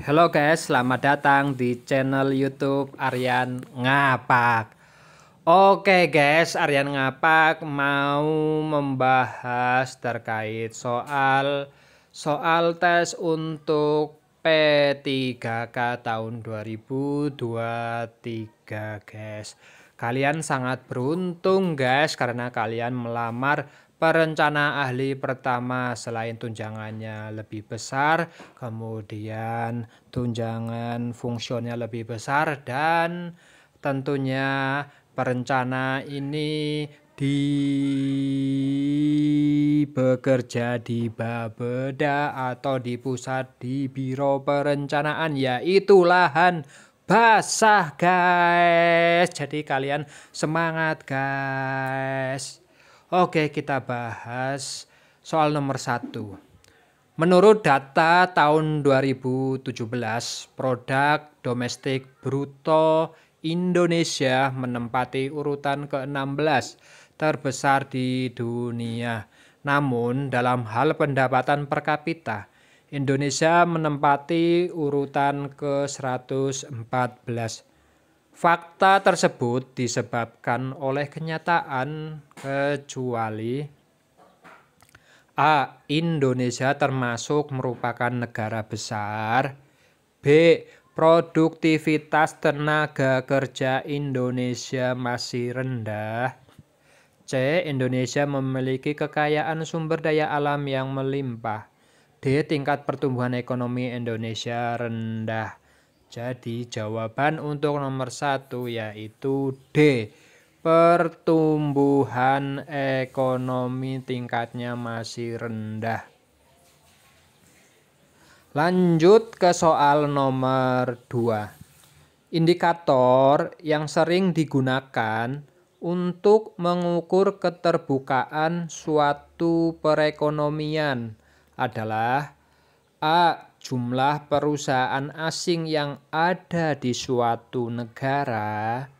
Halo guys, selamat datang di channel YouTube Aryan Ngapak. Oke guys, Aryan Ngapak mau membahas terkait soal tes untuk P3K tahun 2023 guys. Kalian sangat beruntung guys karena kalian melamar perencana ahli pertama. Selain tunjangannya lebih besar, kemudian tunjangan fungsionnya lebih besar, dan tentunya perencana ini bekerja di Bapeda atau di pusat di Biro Perencanaan, yaitu lahan basah guys. Jadi kalian semangat guys. Oke, kita bahas soal nomor 1. Menurut data tahun 2017, produk domestik bruto Indonesia menempati urutan ke-16 terbesar di dunia. Namun, dalam hal pendapatan per kapita, Indonesia menempati urutan ke-114. Fakta tersebut disebabkan oleh kenyataan kecuali A. Indonesia termasuk merupakan negara besar. B. Produktivitas tenaga kerja Indonesia masih rendah. C. Indonesia memiliki kekayaan sumber daya alam yang melimpah. D. Tingkat pertumbuhan ekonomi Indonesia rendah. Jadi jawaban untuk nomor 1 yaitu D. Pertumbuhan ekonomi tingkatnya masih rendah. Lanjut ke soal nomor 2. Indikator yang sering digunakan untuk mengukur keterbukaan suatu perekonomian adalah A. Jumlah perusahaan asing yang ada di suatu negara.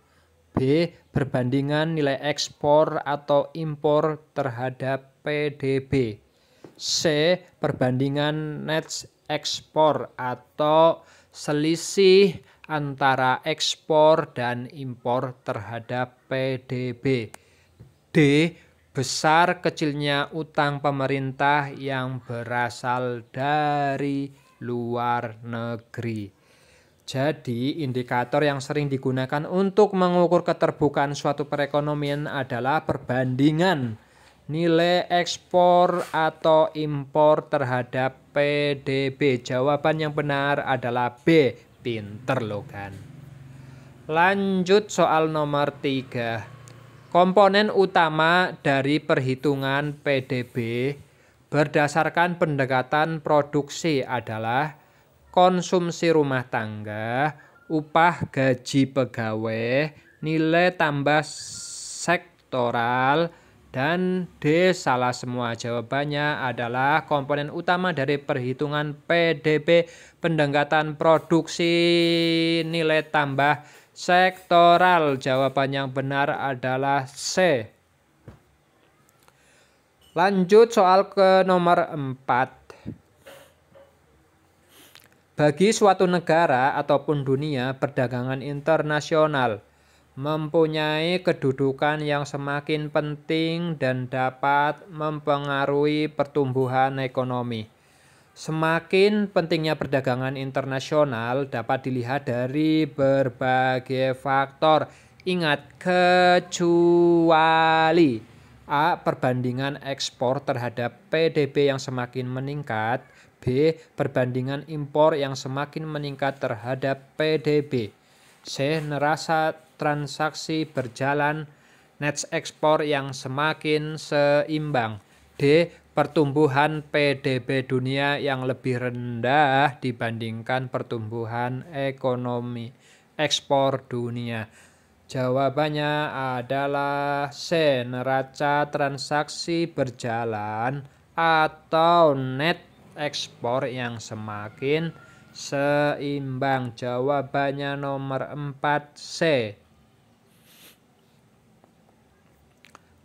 B. Perbandingan nilai ekspor atau impor terhadap PDB. C. Perbandingan net ekspor atau selisih antara ekspor dan impor terhadap PDB. D. Besar kecilnya utang pemerintah yang berasal dari luar negeri. Jadi indikator yang sering digunakan untuk mengukur keterbukaan suatu perekonomian adalah perbandingan nilai ekspor atau impor terhadap PDB. Jawaban yang benar adalah B. Pinter loh kan. Lanjut soal nomor 3. Komponen utama dari perhitungan PDB berdasarkan pendekatan produksi adalah konsumsi rumah tangga, upah gaji pegawai, nilai tambah sektoral, dan D. Salah semua. Jawabannya adalah komponen utama dari perhitungan PDB pendekatan produksi nilai tambah sektoral. Jawaban yang benar adalah C. Lanjut soal ke nomor 4. Bagi suatu negara ataupun dunia, perdagangan internasional mempunyai kedudukan yang semakin penting dan dapat mempengaruhi pertumbuhan ekonomi. Semakin pentingnya perdagangan internasional dapat dilihat dari berbagai faktor. Ingat, kecuali A. Perbandingan ekspor terhadap PDB yang semakin meningkat. B. Perbandingan impor yang semakin meningkat terhadap PDB. C. Neraca transaksi berjalan net ekspor yang semakin seimbang. D. Pertumbuhan PDB dunia yang lebih rendah dibandingkan pertumbuhan ekonomi ekspor dunia. Jawabannya adalah C. Neraca transaksi berjalan atau net ekspor yang semakin seimbang. Jawabannya nomor 4 C.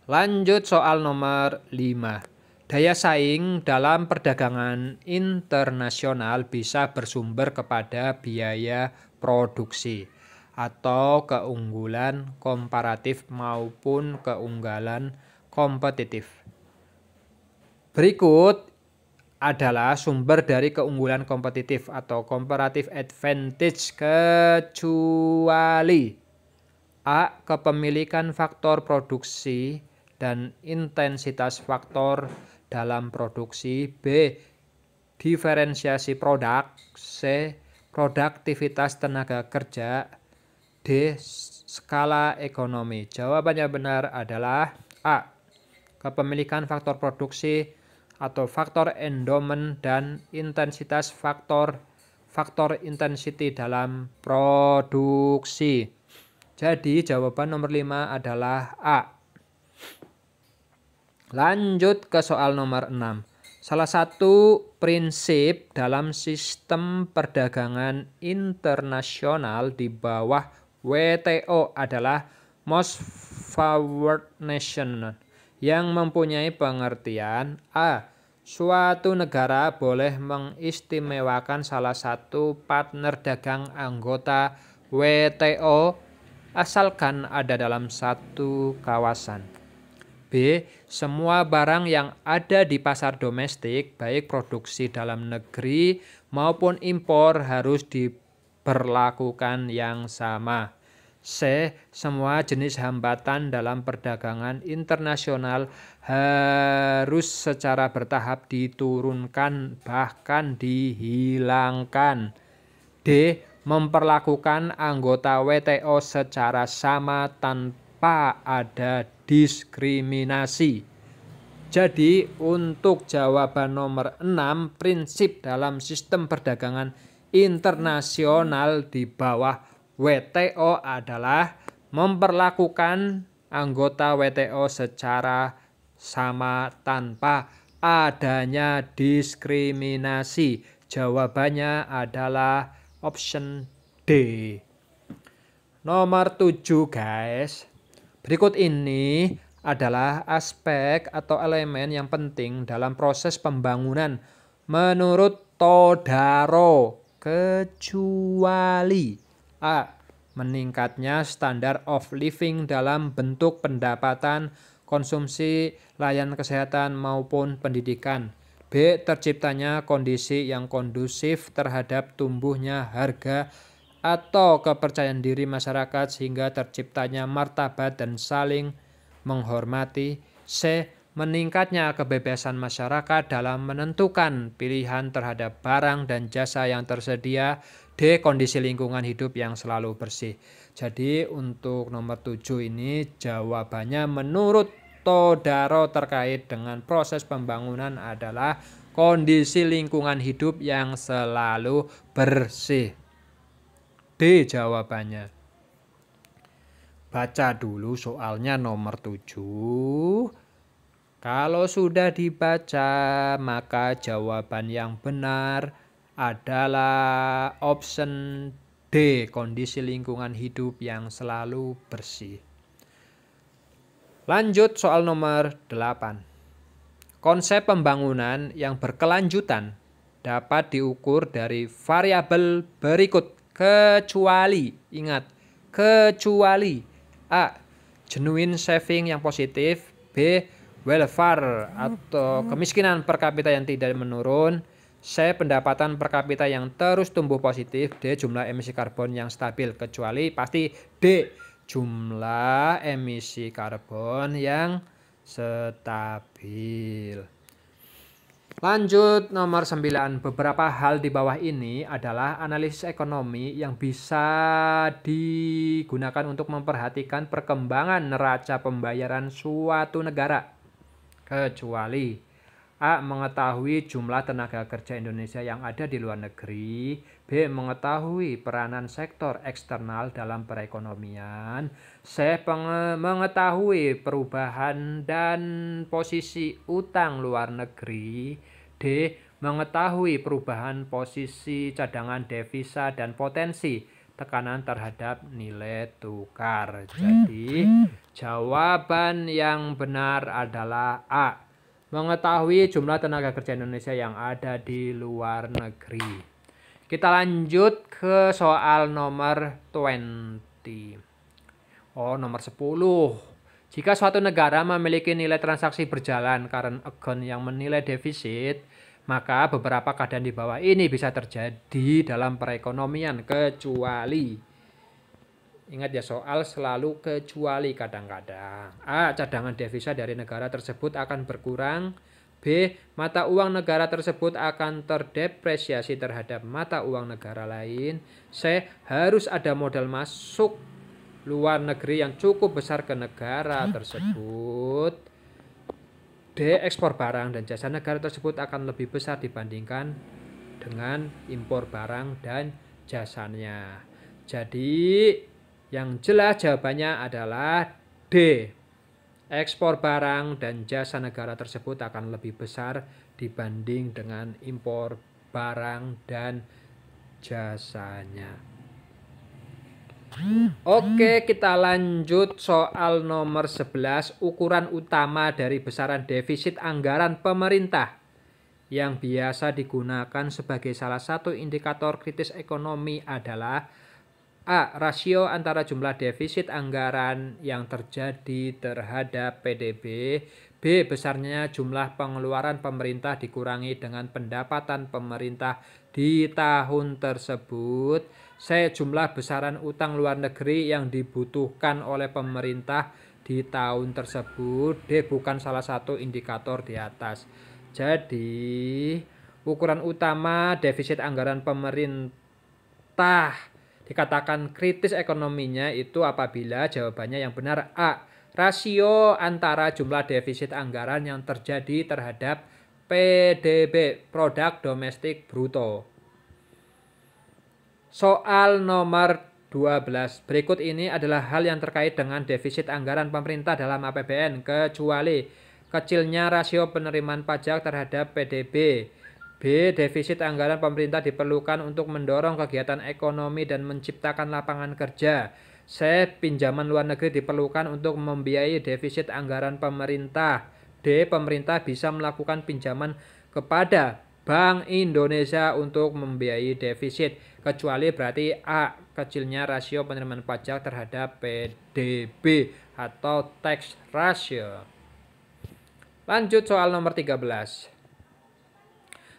Lanjut soal nomor 5. Daya saing dalam perdagangan internasional bisa bersumber kepada biaya produksi atau keunggulan komparatif maupun keunggulan kompetitif. Berikut adalah sumber dari keunggulan kompetitif atau comparative advantage kecuali A. Kepemilikan faktor produksi dan intensitas faktor dalam produksi. B. Diferensiasi produk. C. Produktivitas tenaga kerja. D. Skala ekonomi. Jawabannya benar adalah A. Kepemilikan faktor produksi atau faktor endowment dan intensitas faktor intensity dalam produksi. Jadi jawaban nomor 5 adalah A. Lanjut ke soal nomor 6. Salah satu prinsip dalam sistem perdagangan internasional di bawah WTO adalah Most Favored Nation yang mempunyai pengertian A. Suatu negara boleh mengistimewakan salah satu partner dagang anggota WTO asalkan ada dalam satu kawasan. B. Semua barang yang ada di pasar domestik, baik produksi dalam negeri maupun impor, harus diperlakukan yang sama. C. Semua jenis hambatan dalam perdagangan internasional harus secara bertahap diturunkan bahkan dihilangkan. D. Memperlakukan anggota WTO secara sama tanpa ada diskriminasi. Jadi untuk jawaban nomor 6, prinsip dalam sistem perdagangan internasional di bawah WTO adalah memperlakukan anggota WTO secara sama tanpa adanya diskriminasi. Jawabannya adalah option D. Nomor 7 guys. Berikut ini adalah aspek atau elemen yang penting dalam proses pembangunan menurut Todaro, kecuali A. Meningkatnya standar of living dalam bentuk pendapatan, konsumsi, layanan kesehatan maupun pendidikan. B. Terciptanya kondisi yang kondusif terhadap tumbuhnya harga atau kepercayaan diri masyarakat sehingga terciptanya martabat dan saling menghormati. C. Meningkatnya kebebasan masyarakat dalam menentukan pilihan terhadap barang dan jasa yang tersedia. D. Kondisi lingkungan hidup yang selalu bersih. Jadi untuk nomor 7 ini jawabannya menurut Todaro terkait dengan proses pembangunan adalah kondisi lingkungan hidup yang selalu bersih. D jawabannya. Baca dulu soalnya nomor 7. Kalau sudah dibaca, maka jawaban yang benar adalah option D, kondisi lingkungan hidup yang selalu bersih. Lanjut soal nomor 8. Konsep pembangunan yang berkelanjutan dapat diukur dari variabel berikut. Kecuali, ingat, kecuali A. Genuine saving yang positif. B. Welfare atau kemiskinan per kapita yang tidak menurun. C. Pendapatan per kapita yang terus tumbuh positif. D. Jumlah emisi karbon yang stabil. Kecuali pasti D. Jumlah emisi karbon yang stabil. Lanjut nomor 9. Beberapa hal di bawah ini adalah analisis ekonomi yang bisa digunakan untuk memperhatikan perkembangan neraca pembayaran suatu negara. Kecuali A. Mengetahui jumlah tenaga kerja Indonesia yang ada di luar negeri. B. Mengetahui peranan sektor eksternal dalam perekonomian. C. Mengetahui perubahan dan posisi utang luar negeri. D. Mengetahui perubahan posisi cadangan devisa dan potensi tekanan terhadap nilai tukar. Jadi jawaban yang benar adalah A. mengetahui jumlah tenaga kerja Indonesia yang ada di luar negeri. Kita lanjut ke soal nomor 20. Nomor 10. Jika suatu negara memiliki nilai transaksi berjalan current account yang menilai defisit, maka beberapa keadaan di bawah ini bisa terjadi dalam perekonomian kecuali. Ingat ya, soal selalu kecuali kadang-kadang. A. Cadangan devisa dari negara tersebut akan berkurang. B. Mata uang negara tersebut akan terdepresiasi terhadap mata uang negara lain. C. Harus ada modal masuk luar negeri yang cukup besar ke negara tersebut. D. Ekspor barang dan jasa negara tersebut akan lebih besar dibandingkan dengan impor barang dan jasanya. Jadi yang jelas jawabannya adalah D. Ekspor barang dan jasa negara tersebut akan lebih besar dibanding dengan impor barang dan jasanya. Oke, kita lanjut soal nomor 11. Ukuran utama dari besaran defisit anggaran pemerintah yang biasa digunakan sebagai salah satu indikator kritis ekonomi adalah A. Rasio antara jumlah defisit anggaran yang terjadi terhadap PDB. B. Besarnya jumlah pengeluaran pemerintah dikurangi dengan pendapatan pemerintah di tahun tersebut. C. Jumlah besaran utang luar negeri yang dibutuhkan oleh pemerintah di tahun tersebut. D. Bukan salah satu indikator di atas. Jadi, ukuran utama defisit anggaran pemerintah dikatakan kritis ekonominya itu apabila jawabannya yang benar A. Rasio antara jumlah defisit anggaran yang terjadi terhadap PDB, Produk Domestik Bruto. Soal nomor 12. Berikut ini adalah hal yang terkait dengan defisit anggaran pemerintah dalam APBN kecuali kecilnya rasio penerimaan pajak terhadap PDB. B. Defisit anggaran pemerintah diperlukan untuk mendorong kegiatan ekonomi dan menciptakan lapangan kerja. C. Pinjaman luar negeri diperlukan untuk membiayai defisit anggaran pemerintah. D. Pemerintah bisa melakukan pinjaman kepada Bank Indonesia untuk membiayai defisit. Kecuali berarti A. Kecilnya rasio penerimaan pajak terhadap PDB atau tax ratio. Lanjut soal nomor 13.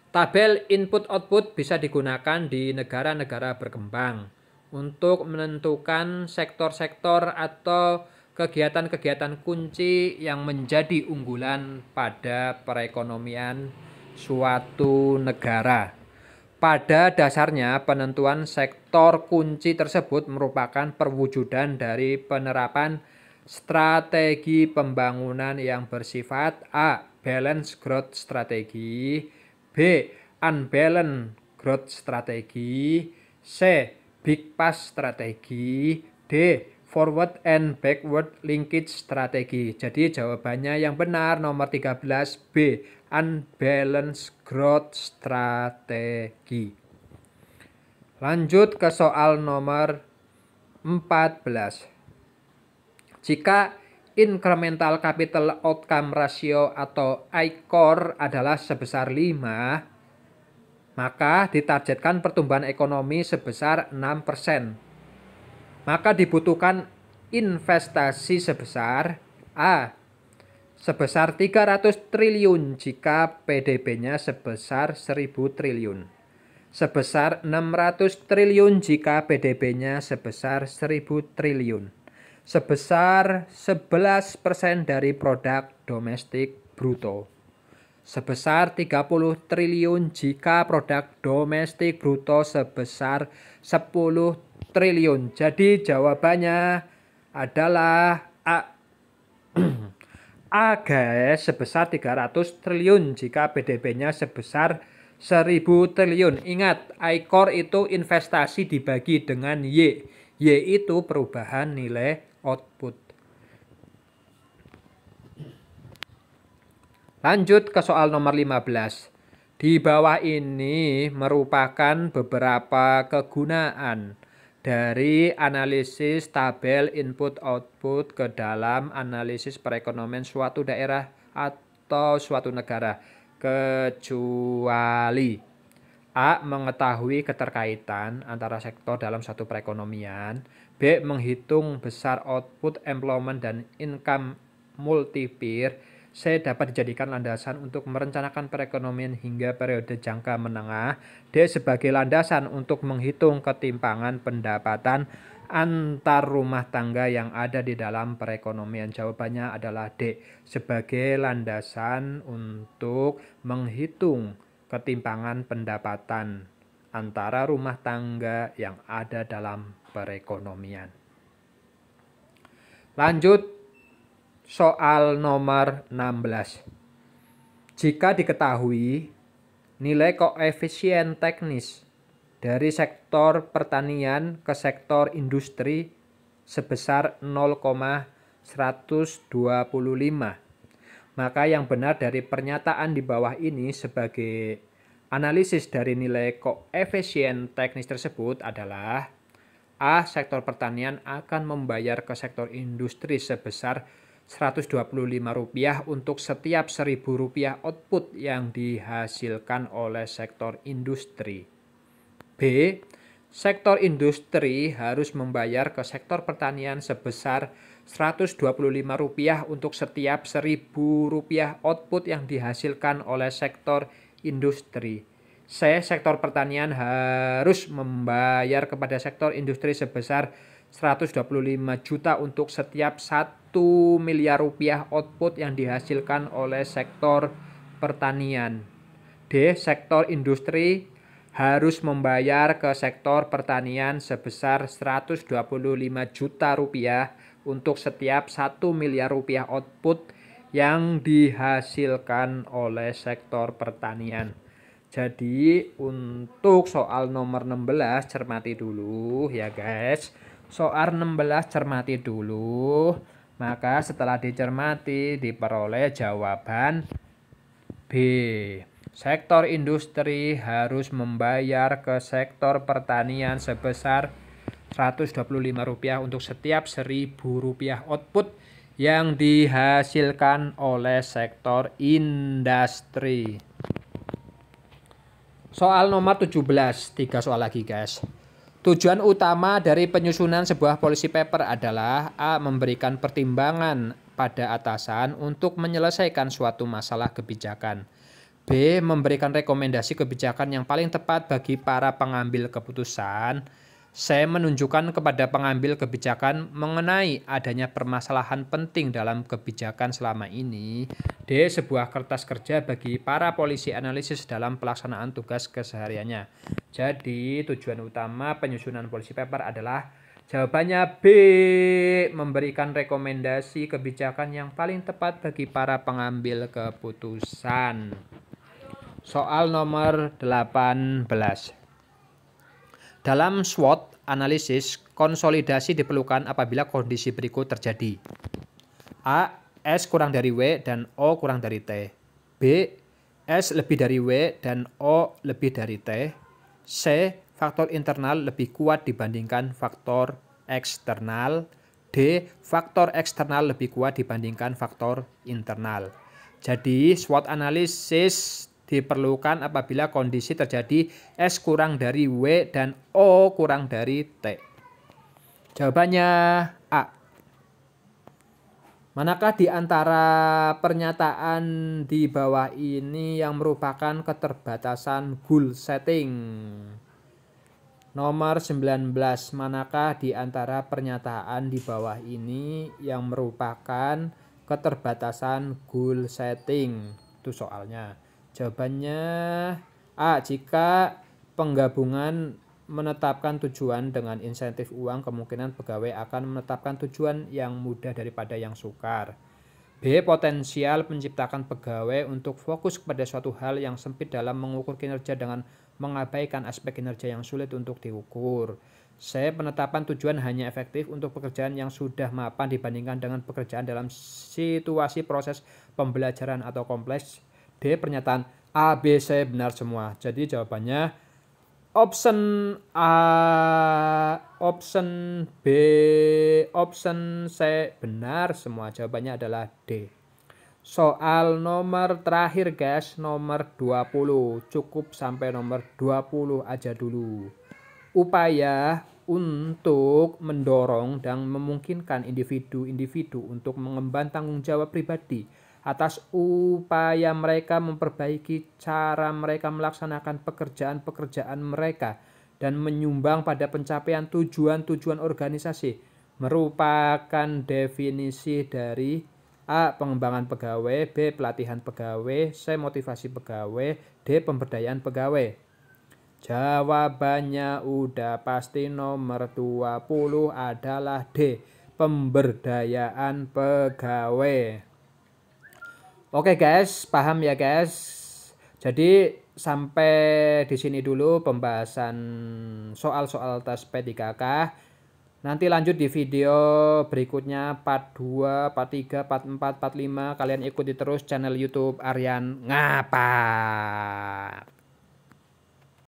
Tabel input-output bisa digunakan di negara-negara berkembang untuk menentukan sektor-sektor atau kegiatan-kegiatan kunci yang menjadi unggulan pada perekonomian suatu negara. Pada dasarnya, penentuan sektor kunci tersebut merupakan perwujudan dari penerapan strategi pembangunan yang bersifat A. Balance growth strategy, B. Unbalanced growth strategy, C. Big pass strategy, D. Forward and backward linkage strategy. Jadi jawabannya yang benar nomor 13 B. Unbalanced growth strategy. Lanjut ke soal nomor 14. Jika incremental capital outcome ratio atau ICOR adalah sebesar 5, maka ditargetkan pertumbuhan ekonomi sebesar 6%. Maka dibutuhkan investasi sebesar A. Sebesar 300 triliun jika PDB-nya sebesar 1.000 triliun. Sebesar 600 triliun jika PDB-nya sebesar 1.000 triliun. Sebesar 11% dari produk domestik bruto. Sebesar 30 triliun jika produk domestik bruto sebesar 10 triliun. Jadi jawabannya adalah A. A guys, sebesar 300 triliun jika PDB-nya sebesar 1.000 triliun. Ingat, ICOR itu investasi dibagi dengan Y. Y itu perubahan nilai output. Lanjut ke soal nomor 15. Di bawah ini merupakan beberapa kegunaan dari analisis tabel input-output ke dalam analisis perekonomian suatu daerah atau suatu negara, kecuali A. Mengetahui keterkaitan antara sektor dalam satu perekonomian. B. Menghitung besar output, employment, dan income multiplier. C. Dapat dijadikan landasan untuk merencanakan perekonomian hingga periode jangka menengah. D. Sebagai landasan untuk menghitung ketimpangan pendapatan antar rumah tangga yang ada di dalam perekonomian. Jawabannya adalah D. Sebagai landasan untuk menghitung ketimpangan pendapatan antara rumah tangga yang ada dalam perekonomian. Lanjut soal nomor 16. Jika diketahui nilai koefisien teknis dari sektor pertanian ke sektor industri sebesar 0,125, maka yang benar dari pernyataan di bawah ini sebagai analisis dari nilai koefisien teknis tersebut adalah A. Sektor pertanian akan membayar ke sektor industri sebesar Rp125 untuk setiap Rp1.000 output yang dihasilkan oleh sektor industri. B. Sektor industri harus membayar ke sektor pertanian sebesar Rp125 untuk setiap Rp1.000 output yang dihasilkan oleh sektor industri. C. Sektor pertanian harus membayar kepada sektor industri sebesar 125 juta untuk setiap 1 miliar rupiah output yang dihasilkan oleh sektor pertanian. D. Sektor industri harus membayar ke sektor pertanian sebesar 125 juta rupiah untuk setiap 1 miliar rupiah output yang dihasilkan oleh sektor pertanian. Jadi untuk soal nomor 16 cermati dulu ya guys. Soal 16 cermati dulu. Maka setelah dicermati diperoleh jawaban B. Sektor industri harus membayar ke sektor pertanian sebesar Rp125 untuk setiap Rp1.000 output yang dihasilkan oleh sektor industri. Soal nomor 17, 3 soal lagi guys. Tujuan utama dari penyusunan sebuah policy paper adalah A. Memberikan pertimbangan pada atasan untuk menyelesaikan suatu masalah kebijakan. B. Memberikan rekomendasi kebijakan yang paling tepat bagi para pengambil keputusan. C. Menunjukkan kepada pengambil kebijakan mengenai adanya permasalahan penting dalam kebijakan selama ini. D. Sebuah kertas kerja bagi para polisi analisis dalam pelaksanaan tugas kesehariannya. Jadi tujuan utama penyusunan policy paper adalah jawabannya B. Memberikan rekomendasi kebijakan yang paling tepat bagi para pengambil keputusan. Soal nomor 18. Dalam SWOT analisis, konsolidasi diperlukan apabila kondisi berikut terjadi. A. S kurang dari W dan O kurang dari T. B. S lebih dari W dan O lebih dari T. C. Faktor internal lebih kuat dibandingkan faktor eksternal. D. Faktor eksternal lebih kuat dibandingkan faktor internal. Jadi SWOT analisis diperlukan apabila kondisi terjadi S kurang dari W dan O kurang dari T. Jawabannya A. Manakah di antara pernyataan di bawah ini yang merupakan keterbatasan goal setting? Nomor 19. Manakah di antara pernyataan di bawah ini yang merupakan keterbatasan goal setting? Itu soalnya. Jawabannya A. Jika penggabungan menetapkan tujuan dengan insentif uang, kemungkinan pegawai akan menetapkan tujuan yang mudah daripada yang sukar. B. Potensial menciptakan pegawai untuk fokus kepada suatu hal yang sempit dalam mengukur kinerja dengan mengabaikan aspek kinerja yang sulit untuk diukur. C. Penetapan tujuan hanya efektif untuk pekerjaan yang sudah mapan dibandingkan dengan pekerjaan dalam situasi proses pembelajaran atau kompleks. D. Pernyataan A, B, C benar semua. Jadi jawabannya option A, option B, option C benar semua. Jawabannya adalah D. Soal nomor terakhir guys, nomor 20. Cukup sampai nomor 20 aja dulu. Upaya untuk mendorong dan memungkinkan individu-individu untuk mengemban tanggung jawab pribadi atas upaya mereka memperbaiki cara mereka melaksanakan pekerjaan-pekerjaan mereka dan menyumbang pada pencapaian tujuan-tujuan organisasi merupakan definisi dari A. Pengembangan pegawai, B. Pelatihan pegawai, C. Motivasi pegawai, D. Pemberdayaan pegawai. Jawabannya udah pasti nomor 20 adalah D. Pemberdayaan pegawai. Oke guys, paham ya guys? Jadi sampai di sini dulu pembahasan soal-soal tes P3K. Nanti lanjut di video berikutnya part 2, part 3, part 4, part 5. Kalian ikuti terus channel YouTube Aryan Ngapar.